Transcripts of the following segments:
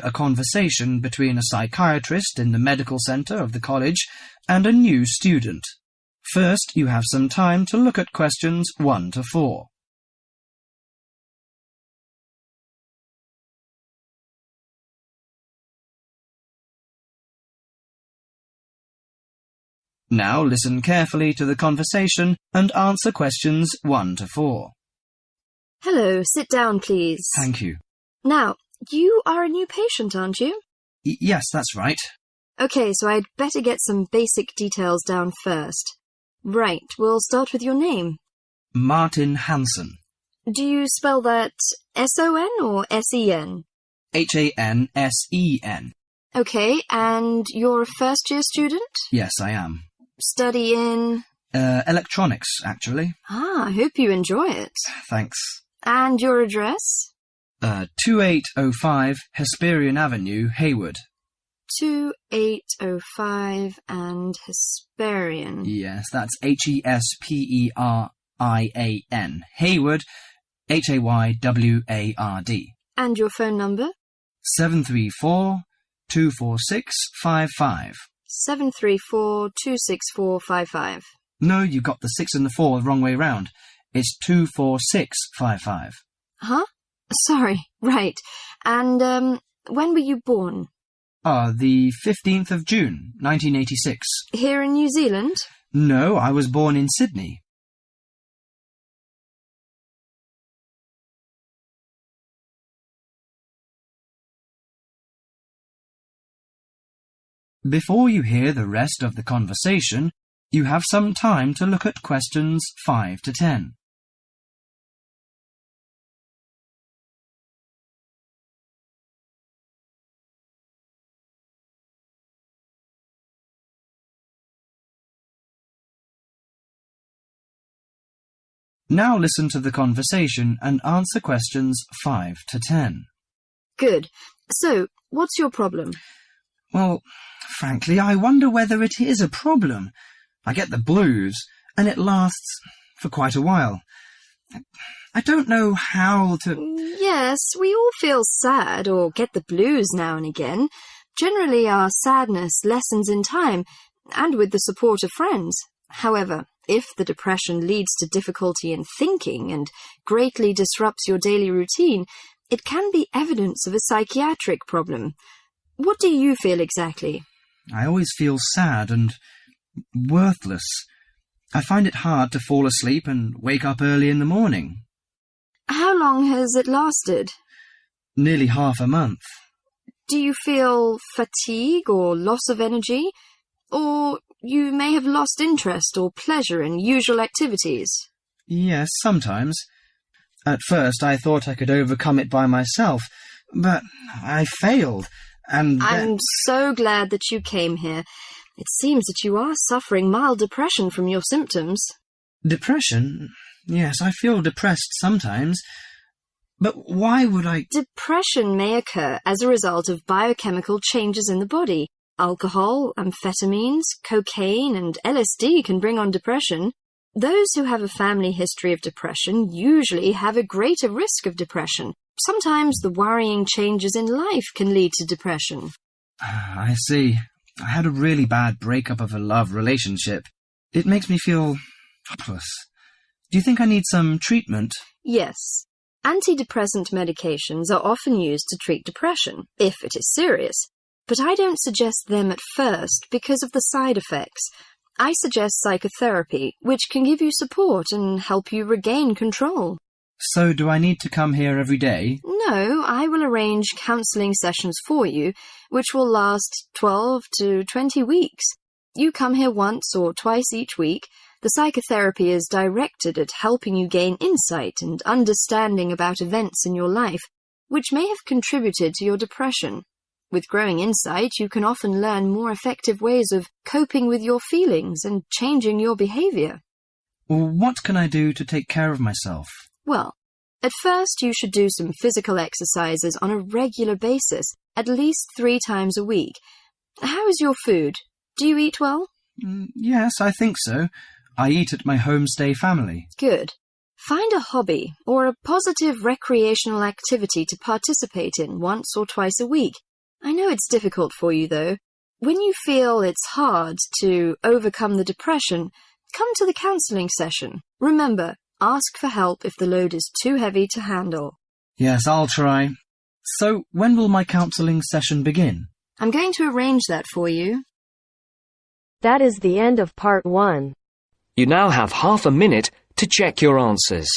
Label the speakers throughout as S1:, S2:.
S1: a conversation between a psychiatrist in the medical centre of the college and a new student. First, you have some time to look at questions 1 to 4. Now listen carefully to the conversation and answer questions 1 to 4.
S2: Hello, sit down, please.
S1: Thank you.
S2: Now, you are a new patient, aren't you?
S1: Yes, that's right.
S2: Okay, so I'd better get some basic details down first. Right, we'll start with your name.
S1: Martin Hansen.
S2: Do you spell that S-O-N or S-E-N?
S1: Hansen.
S2: Okay, and you're a first-year student?
S1: Yes, I am.
S2: Study in?
S1: Electronics, actually.
S2: I hope you enjoy it.
S1: Thanks.
S2: And your address?
S1: 2805 Hesperian Avenue, Hayward.
S2: 2805 and Hesperian.
S1: Yes, that's Hesperian. Hayward, Hayward.
S2: And your phone number?
S1: 734-246-55.
S2: 734-264-55.
S1: No, you got the 6 and the 4 the wrong way round. It's 246-55.
S2: Huh? Sorry, right. And, when were you born?
S1: The 15th of June, 1986.
S2: Here in New Zealand?
S1: No, I was born in Sydney. Before you hear the rest of the conversation, you have some time to look at questions 5 to 10. Now listen to the conversation and answer questions 5 to 10.
S2: Good. So, what's your problem?
S1: Well, frankly, I wonder whether it is a problem. I get the blues, and it lasts for quite a while. I don't know how to...
S2: Yes, we all feel sad or get the blues now and again. Generally, our sadness lessens in time, and with the support of friends. However, if the depression leads to difficulty in thinking and greatly disrupts your daily routine, it can be evidence of a psychiatric problem. What do you feel exactly?
S1: I always feel sad and worthless. I find it hard to fall asleep and wake up early in the morning.
S2: How long has it lasted?
S1: Nearly half a month.
S2: Do you feel fatigue or loss of energy? Or you may have lost interest or pleasure in usual activities?
S1: Yes, sometimes. At first I thought I could overcome it by myself, but I failed, and
S2: I'm so glad that you came here. It seems that you are suffering mild depression from your symptoms.
S1: Depression? Yes, I feel depressed sometimes. But why would I...
S2: Depression may occur as a result of biochemical changes in the body. Alcohol, amphetamines, cocaine, and LSD can bring on depression. Those who have a family history of depression usually have a greater risk of depression. Sometimes the worrying changes in life can lead to depression.
S1: I see. I had a really bad breakup of a love relationship. It makes me feel hopeless. Do you think I need some treatment?
S2: Yes. Antidepressant medications are often used to treat depression, if it is serious. But I don't suggest them at first because of the side effects. I suggest psychotherapy, which can give you support and help you regain control.
S1: So do I need to come here every day?
S2: No, I will arrange counselling sessions for you, which will last 12 to 20 weeks. You come here once or twice each week. The psychotherapy is directed at helping you gain insight and understanding about events in your life, which may have contributed to your depression. With growing insight, you can often learn more effective ways of coping with your feelings and changing your behaviour.
S1: Well, what can I do to take care of myself?
S2: Well, at first you should do some physical exercises on a regular basis, at least 3 times a week. How is your food? Do you eat well?
S1: Yes, I think so. I eat at my homestay family.
S2: Good. Find a hobby or a positive recreational activity to participate in once or twice a week. I know it's difficult for you, though. When you feel it's hard to overcome the depression, come to the counselling session. Remember, ask for help if the load is too heavy to handle.
S1: Yes, I'll try. So, when will my counselling session begin?
S2: I'm going to arrange that for you.
S3: That is the end of part 1.
S4: You now have half a minute to check your answers.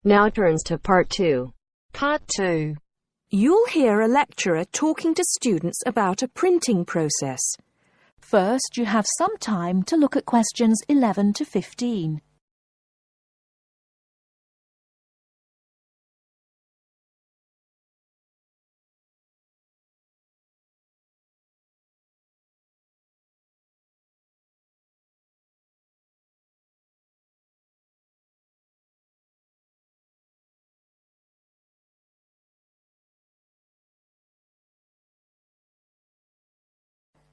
S3: Now turns to part 2.
S5: Part 2. You'll hear a lecturer talking to students about a printing process. First, you have some time to look at questions 11 to 15.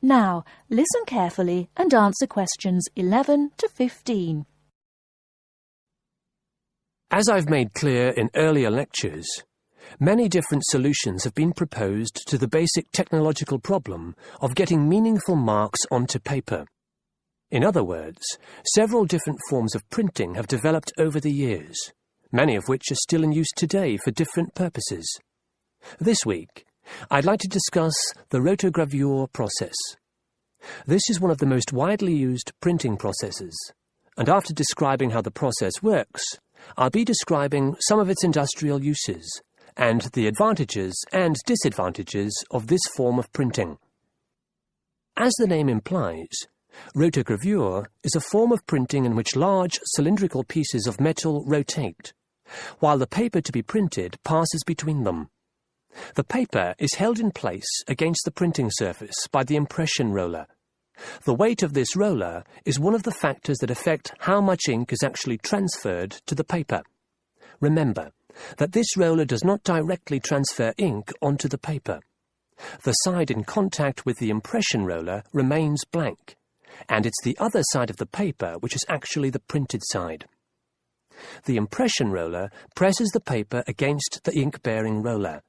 S5: Now, listen carefully and answer questions 11 to 15.
S6: As I've made clear in earlier lectures, many different solutions have been proposed to the basic technological problem of getting meaningful marks onto paper. In other words, several different forms of printing have developed over the years, many of which are still in use today for different purposes. This week, I'd like to discuss the rotogravure process. This is one of the most widely used printing processes, and after describing how the process works, I'll be describing some of its industrial uses and the advantages and disadvantages of this form of printing. As the name implies, rotogravure is a form of printing in which large cylindrical pieces of metal rotate, while the paper to be printed passes between them. The paper is held in place against the printing surface by the impression roller. The weight of this roller is one of the factors that affect how much ink is actually transferred to the paper. Remember that this roller does not directly transfer ink onto the paper. The side in contact with the impression roller remains blank, and it's the other side of the paper which is actually the printed side. The impression roller presses the paper against the ink-bearing roller,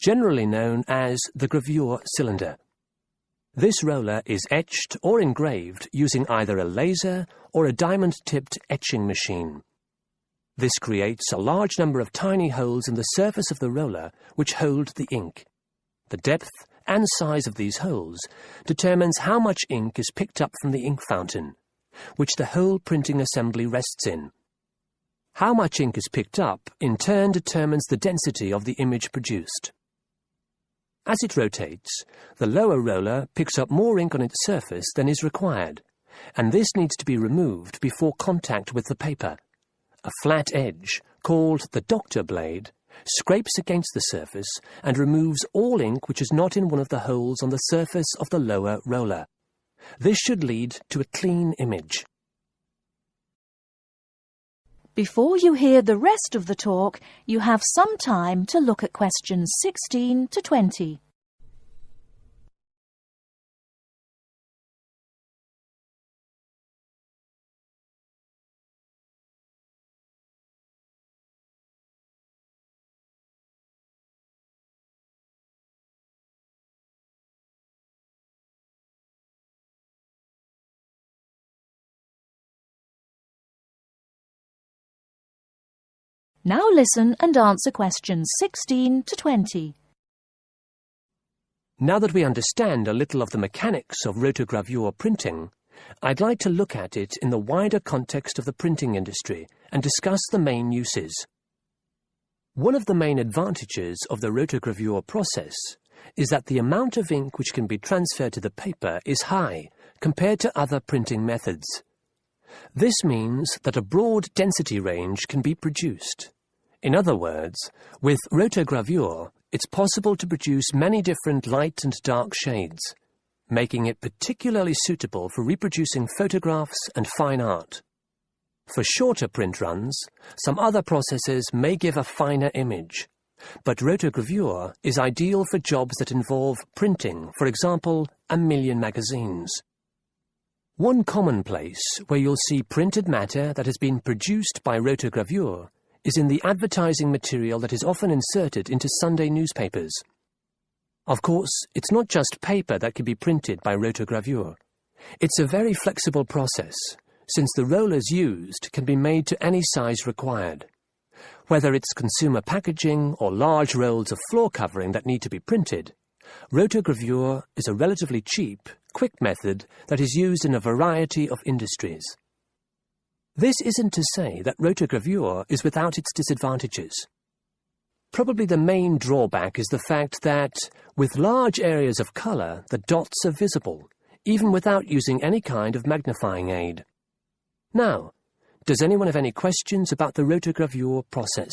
S6: generally known as the gravure cylinder. This roller is etched or engraved using either a laser or a diamond-tipped etching machine. This creates a large number of tiny holes in the surface of the roller which hold the ink. The depth and size of these holes determines how much ink is picked up from the ink fountain, which the whole printing assembly rests in. How much ink is picked up, in turn, determines the density of the image produced. As it rotates, the lower roller picks up more ink on its surface than is required, and this needs to be removed before contact with the paper. A flat edge, called the doctor blade, scrapes against the surface and removes all ink which is not in one of the holes on the surface of the lower roller. This should lead to a clean image.
S5: Before you hear the rest of the talk, you have some time to look at questions 16 to 20. Now listen and answer questions 16 to 20.
S6: Now that we understand a little of the mechanics of rotogravure printing, I'd like to look at it in the wider context of the printing industry and discuss the main uses. One of the main advantages of the rotogravure process is that the amount of ink which can be transferred to the paper is high compared to other printing methods. This means that a broad density range can be produced. In other words, with rotogravure, it's possible to produce many different light and dark shades, making it particularly suitable for reproducing photographs and fine art. For shorter print runs, some other processes may give a finer image, but rotogravure is ideal for jobs that involve printing, for example, 1 million magazines. One common place where you'll see printed matter that has been produced by rotogravure is in the advertising material that is often inserted into Sunday newspapers. Of course, it's not just paper that can be printed by rotogravure. It's a very flexible process, since the rollers used can be made to any size required. Whether it's consumer packaging or large rolls of floor covering that need to be printed, rotogravure is a relatively cheap, quick method that is used in a variety of industries. This isn't to say that rotogravure is without its disadvantages. Probably the main drawback is the fact that, with large areas of colour, the dots are visible, even without using any kind of magnifying aid. Now, does anyone have any questions about the rotogravure process?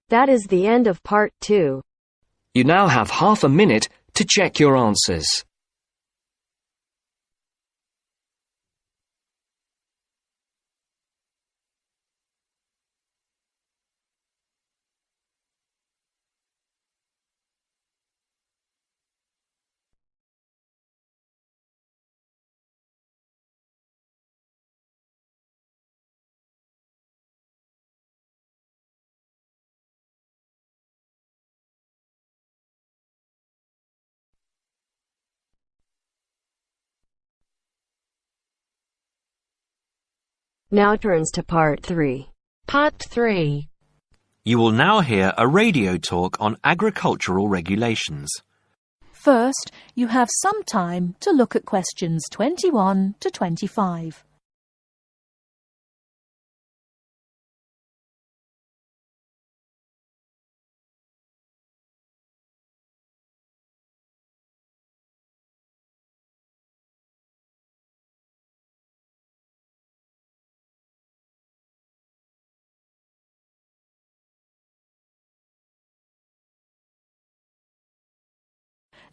S3: That is the end of part 2.
S4: You now have half a minute to check your answers.
S3: Now turns to part 3.
S5: Part 3.
S7: You will now hear a radio talk on agricultural regulations.
S5: First, you have some time to look at questions 21 to 25.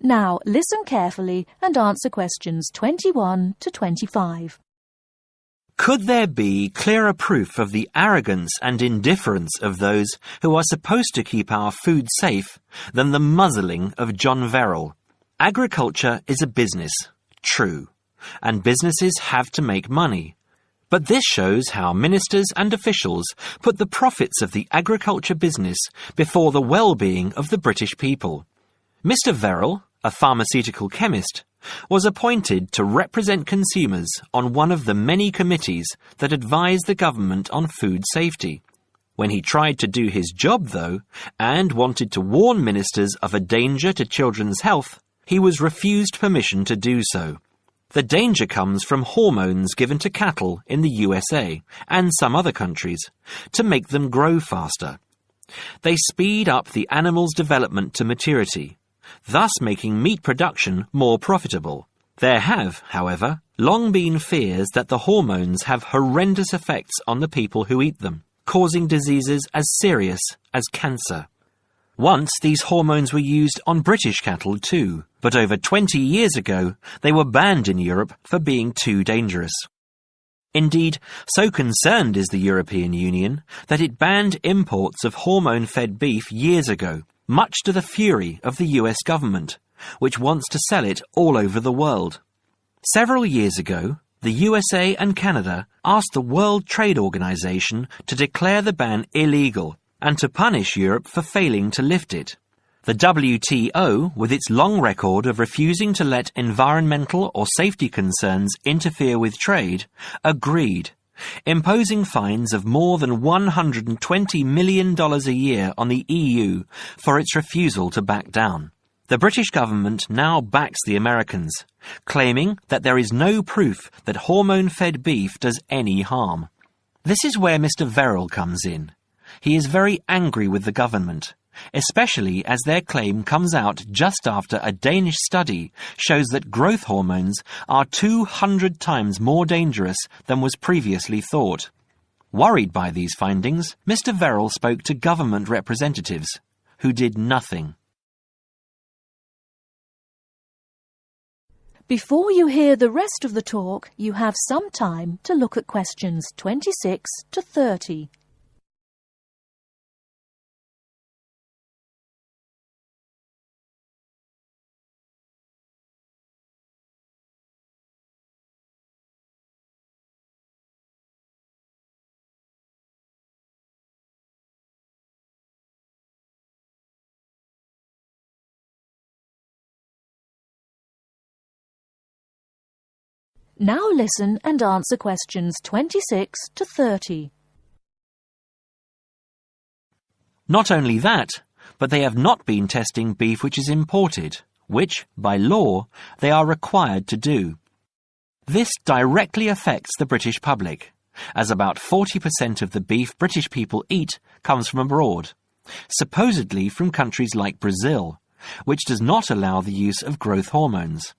S5: Now, listen carefully and answer questions 21 to 25.
S7: Could there be clearer proof of the arrogance and indifference of those who are supposed to keep our food safe than the muzzling of John Verrill? Agriculture is a business, true, and businesses have to make money. But this shows how ministers and officials put the profits of the agriculture business before the well-being of the British people. Mr. Verrill, a pharmaceutical chemist, was appointed to represent consumers on one of the many committees that advise the government on food safety. When he tried to do his job, though, and wanted to warn ministers of a danger to children's health, he was refused permission to do so. The danger comes from hormones given to cattle in the USA and some other countries to make them grow faster. They speed up the animal's development to maturity, thus making meat production more profitable. There have, however, long been fears that the hormones have horrendous effects on the people who eat them, causing diseases as serious as cancer. Once these hormones were used on British cattle too, but over 20 years ago they were banned in Europe for being too dangerous. Indeed, so concerned is the European Union that it banned imports of hormone-fed beef years ago, much to the fury of the US government, which wants to sell it all over the world. Several years ago, the USA and Canada asked the World Trade Organization to declare the ban illegal and to punish Europe for failing to lift it. The WTO, with its long record of refusing to let environmental or safety concerns interfere with trade, agreed, imposing fines of more than $120 million a year on the EU for its refusal to back down. The British government now backs the Americans, claiming that there is no proof that hormone-fed beef does any harm. This is where Mr. Verrill comes in. He is very angry with the government, especially as their claim comes out just after a Danish study shows that growth hormones are 200 times more dangerous than was previously thought. Worried by these findings, Mr. Verrill spoke to government representatives, who did nothing.
S5: Before you hear the rest of the talk, you have some time to look at questions 26 to 30. Now listen and answer questions 26 to 30.
S7: Not only that, but they have not been testing beef which is imported, which, by law, they are required to do. This directly affects the British public, as about 40% of the beef British people eat comes from abroad, supposedly from countries like Brazil, which does not allow the use of growth hormones.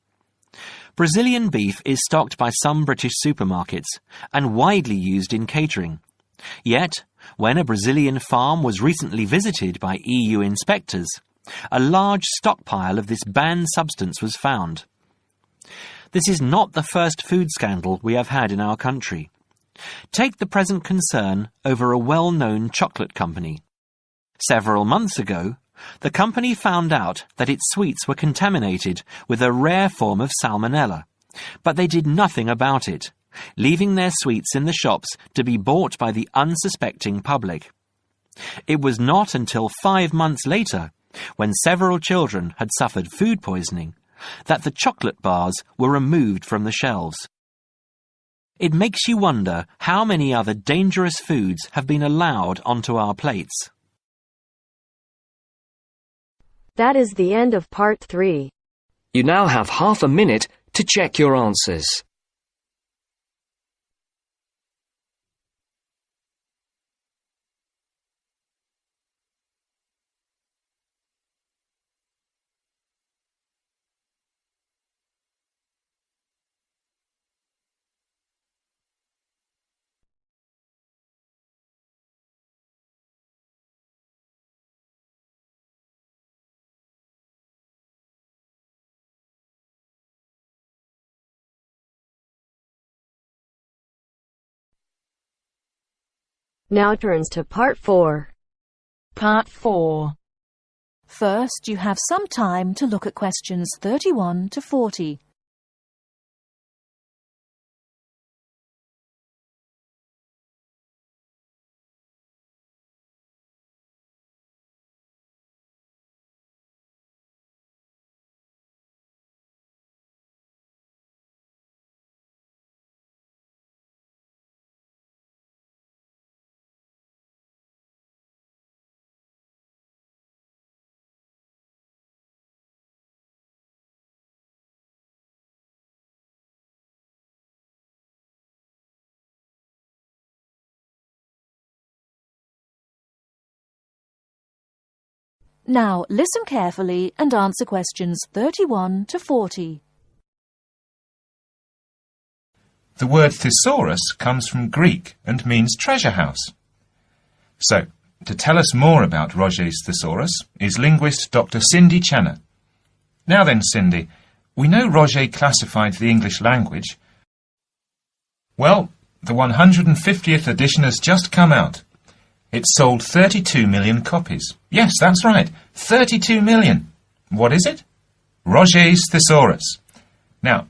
S7: Brazilian beef is stocked by some British supermarkets and widely used in catering. Yet, when a Brazilian farm was recently visited by EU inspectors, a large stockpile of this banned substance was found. This is not the first food scandal we have had in our country. Take the present concern over a well-known chocolate company. Several months ago, the company found out that its sweets were contaminated with a rare form of salmonella, but they did nothing about it, leaving their sweets in the shops to be bought by the unsuspecting public. It was not until 5 months later, when several children had suffered food poisoning, that the chocolate bars were removed from the shelves. It makes you wonder how many other dangerous foods have been allowed onto our plates.
S3: That is the end of part 3.
S4: You now have half a minute to check your answers.
S3: Now turns to part 4.
S5: Part 4. First, you have some time to look at questions 31 to 40. Now listen carefully and answer questions 31 to 40.
S8: The word thesaurus comes from Greek and means treasure house. So, to tell us more about Roget's thesaurus is linguist Dr. Cindy Channer. Now then, Cindy, we know Roget classified the English language. Well, the 150th edition has just come out. It sold 32 million copies. Yes, that's right, 32 million. What is it? Roget's thesaurus. Now,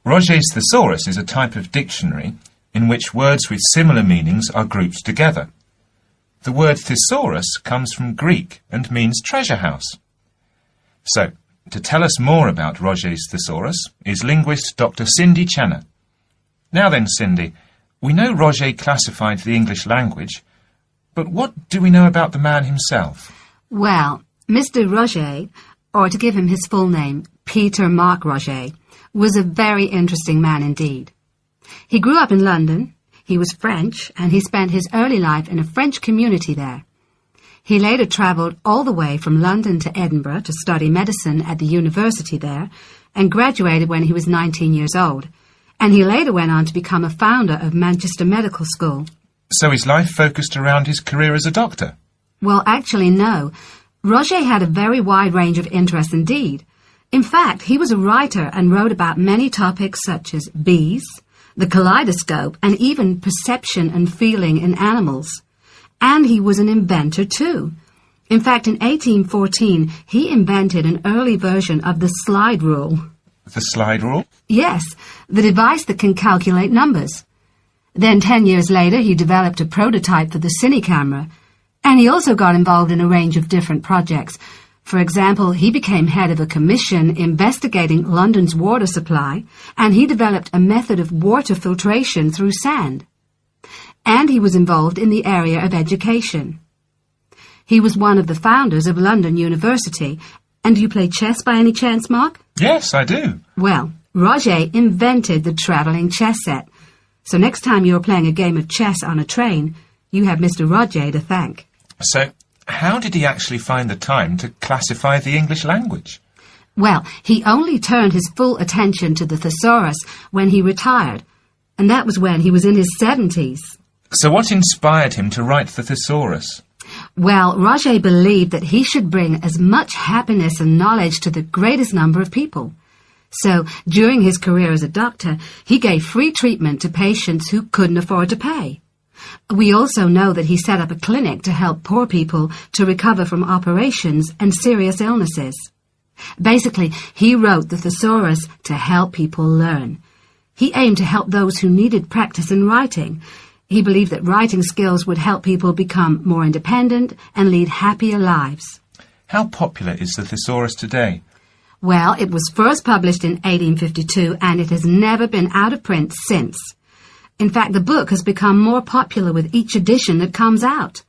S8: Roget's thesaurus is a type of dictionary in which words with similar meanings are grouped together. The word thesaurus comes from Greek and means treasure house. So, to tell us more about Roget's thesaurus is linguist Dr. Cindy Channer. Now then, Cindy, we know Roget classified the English language, but what do we know about the man himself?
S9: Well, Mr. Roget, or to give him his full name, Peter Mark Roget, was a very interesting man indeed. He grew up in London, he was French, and he spent his early life in a French community there. He later travelled all the way from London to Edinburgh to study medicine at the university there and graduated when he was 19 years old. And he later went on to become a founder of Manchester Medical School.
S8: So his life focused around his career as a doctor?
S9: Well, actually, no. Roget had a very wide range of interests indeed. In fact, he was a writer and wrote about many topics such as bees, the kaleidoscope, and even perception and feeling in animals. And he was an inventor too. In fact, in 1814, he invented an early version of the slide rule.
S8: The slide rule?
S9: Yes, the device that can calculate numbers. Then 10 years later, he developed a prototype for the cine camera. And he also got involved in a range of different projects. For example, he became head of a commission investigating London's water supply, and he developed a method of water filtration through sand. And he was involved in the area of education. He was one of the founders of London University. And do you play chess by any chance, Mark?
S8: Yes, I do.
S9: Well, Roget invented the travelling chess set. So next time you're playing a game of chess on a train, you have Mr. Roget to thank.
S8: So, how did he actually find the time to classify the English language?
S9: Well, he only turned his full attention to the thesaurus when he retired, and that was when he was in his 70s.
S8: So what inspired him to write the thesaurus?
S9: Well, Roget believed that he should bring as much happiness and knowledge to the greatest number of people. So, during his career as a doctor, he gave free treatment to patients who couldn't afford to pay. We also know that he set up a clinic to help poor people to recover from operations and serious illnesses. Basically, he wrote the thesaurus to help people learn. He aimed to help those who needed practice in writing. He believed that writing skills would help people become more independent and lead happier lives.
S8: How popular is the thesaurus today?
S9: Well, it was first published in 1852 and it has never been out of print since. In fact, the book has become more popular with each edition that comes out.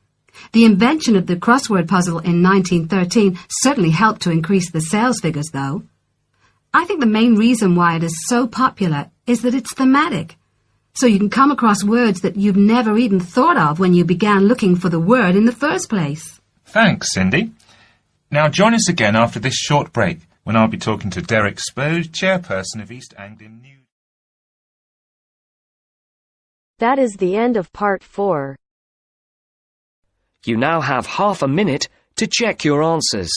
S9: The invention of the crossword puzzle in 1913 certainly helped to increase the sales figures, though. I think the main reason why it is so popular is that it's thematic. So you can come across words that you've never even thought of when you began looking for the word in the first place.
S8: Thanks, Cindy. Now join us again after this short break, when I'll be talking to Derek Spode, chairperson of East Anglian News.
S3: That is the end of part 4.
S4: You now have half a minute to check your answers.